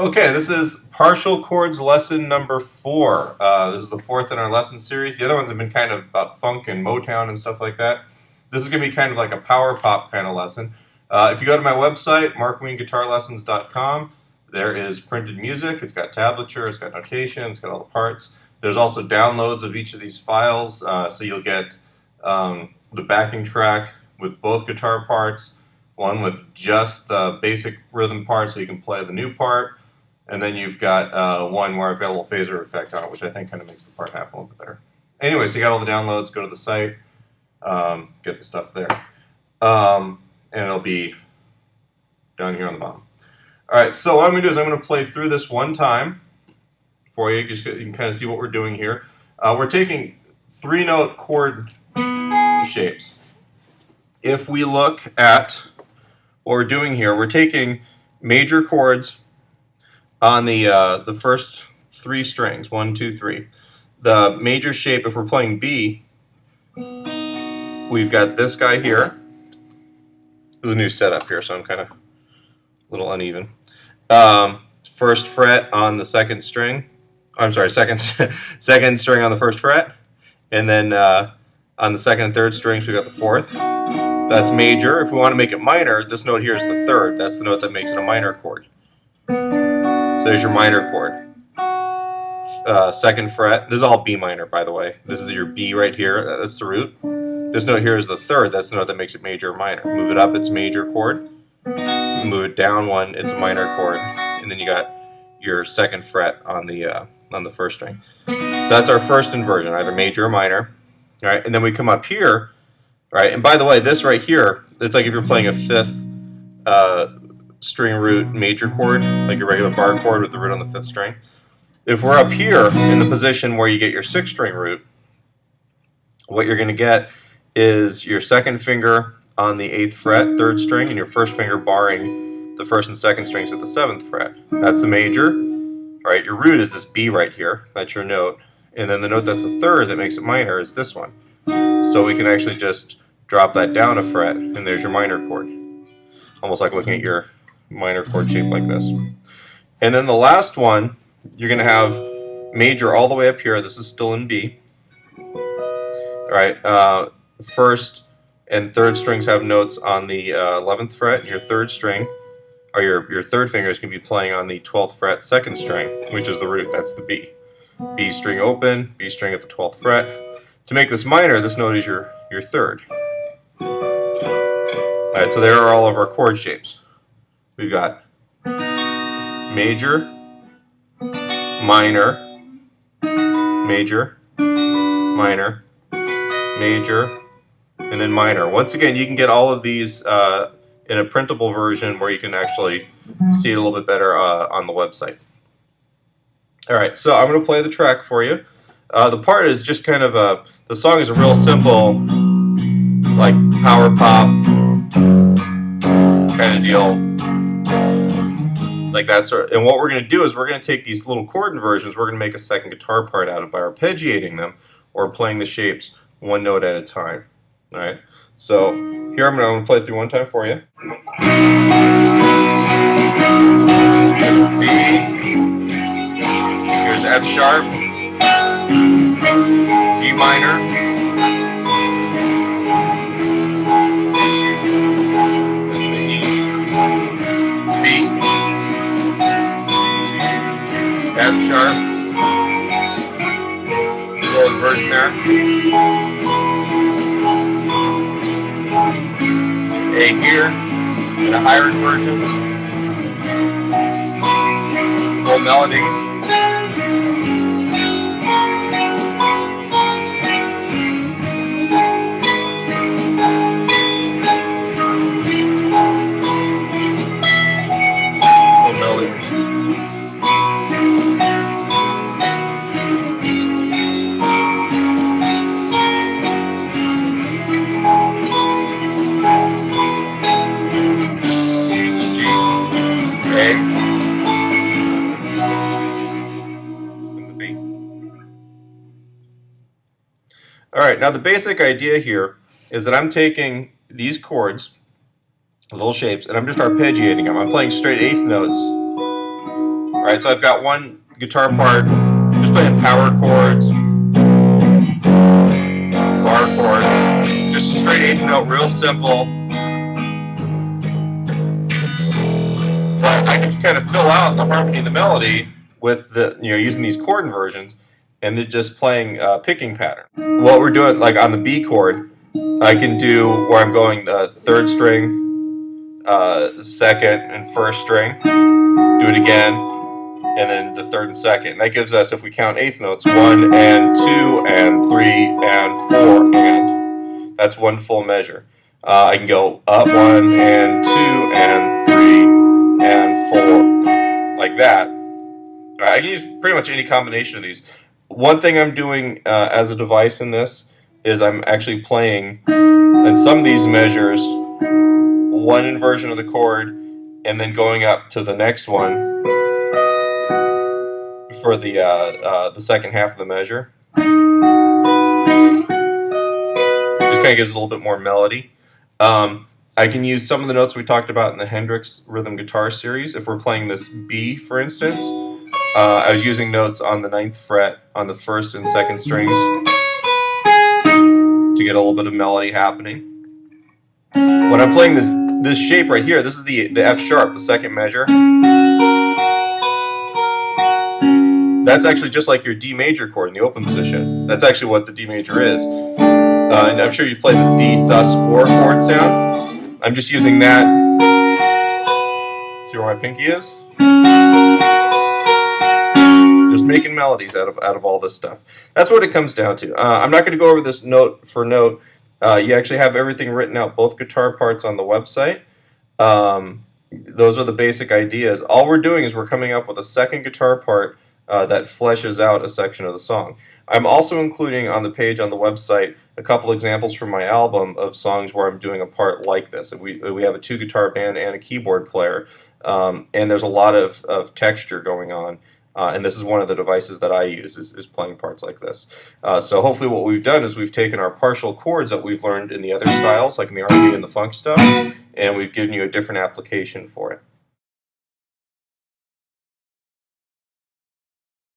Okay, this is partial chords lesson number 4. This is the 4th in our lesson series. The other ones have been kind of about funk and Motown and stuff like that. This is going to be kind of like a power pop kind of lesson. If you go to my website, markweinguitarlessons.com, there is printed music. It's got tablature, it's got notation, it's got all the parts. There's also downloads of each of these files, so you'll get the backing track with both guitar parts, one with just the basic rhythm part so you can play the new part. And then you've got one where I've got a little phaser effect on it, which I think kind of makes the part happen a little bit better. Anyway, so you got all the downloads, go to the site, get the stuff there. And it'll be down here on the bottom. All right, so what I'm going to do is I'm going to play through this one time for you. You can kind of see what we're doing here. We're taking 3-note chord shapes. If we look at what we're doing here, we're taking major chords on the first 3 strings, 1, 2, 3. The major shape, if we're playing B, we've got this guy here. There's a new setup here, so I'm kind of a little uneven. First fret on the second string. I'm sorry, second string on the first fret, and then on the second and third strings we got the 4th. That's major. If we want to make it minor, this note here is the 3rd. That's the note that makes it a minor chord. So there's your minor chord. Second fret. This is all B minor, by the way. This is your B right here. That's the root. This note here is the 3rd. That's the note that makes it major or minor. Move it up, it's major chord. Move it down 1, it's a minor chord. And then you got your 2nd fret on the first string. So that's our first inversion, either major or minor. All right, and then we come up here. Right, and by the way, this right here, it's like if you're playing a 5th string root major chord, like your regular bar chord with the root on the 5th string. If we're up here in the position where you get your 6th string root, what you're going to get is your 2nd finger on the 8th fret, 3rd string, and your 1st finger barring the 1st and 2nd strings at the 7th fret. That's the major. Right, your root is this B right here. That's your note. And then the note that's the 3rd that makes it minor is this one. So we can actually just drop that down a fret, and there's your minor chord. Almost like looking at your minor chord shape like this. And then the last one, you're going to have major all the way up here. This is still in B. All right, 1st and 3rd strings have notes on the 11th fret, and your 3rd string, or your 3rd finger is going to be playing on the 12th fret, 2nd string, which is the root. That's the B. B string open, B string at the 12th fret. To make this minor, this note is your 3rd. All right, so there are all of our chord shapes. We've got major, minor, major, minor, major, and then minor. Once again, you can get all of these in a printable version where you can actually see it a little bit better on the website. All right, so I'm going to play the track for you. The part is just kind of the song is a real simple, like power pop kind of deal, like that sort. And what we're going to do is we're going to take these little chord inversions. We're going to make a second guitar part out of by arpeggiating them or playing the shapes one note at a time. All right. So here I'm going to play through one time for you. Here's B. Here's F sharp. G minor, that's the E, B, F sharp, a little inversion there, A here, and a higher inversion, a little melody. Alright, now the basic idea here is that I'm taking these chords, little shapes, and I'm just arpeggiating them. I'm playing straight eighth notes Right, so I've got one guitar part just playing power chords, bar chords, just straight eighth note, real simple. But I can kind of fill out the harmony and the melody with the, using these chord inversions, and then just playing picking pattern. What we're doing, like on the B chord, I can do where I'm going the third string, second and first string, do it again, and then the third and second. And that gives us, if we count eighth notes, 1 and 2 and 3 and 4 and. That's one full measure. I can go up 1 and 2 and 3 and 4, like that. I can use pretty much any combination of these. One thing I'm doing as a device in this is I'm actually playing, in some of these measures, one inversion of the chord and then going up to the next one for the second half of the measure. Just kind of gives it a little bit more melody. I can use some of the notes we talked about in the Hendrix rhythm guitar series. If we're playing this B, for instance, I was using notes on the 9th fret on the first and second strings to get a little bit of melody happening. When I'm playing this shape right here, this is the F sharp, the second measure. That's actually just like your D major chord in the open position. That's actually what the D major is. And I'm sure you've played this D sus4 chord sound. I'm just using that. See where my pinky is? Just making melodies out of all this stuff. That's what it comes down to. I'm not going to go over this note for note. You actually have everything written out, both guitar parts on the website. Those are the basic ideas. All we're doing is we're coming up with a second guitar part that fleshes out a section of the song. I'm also including on the page on the website a couple examples from my album of songs where I'm doing a part like this. We have a 2-guitar band and a keyboard player, and there's a lot of texture going on. And this is one of the devices that I use, is playing parts like this. So hopefully what we've done is we've taken our partial chords that we've learned in the other styles, like in the R&B and the funk stuff, and we've given you a different application for it.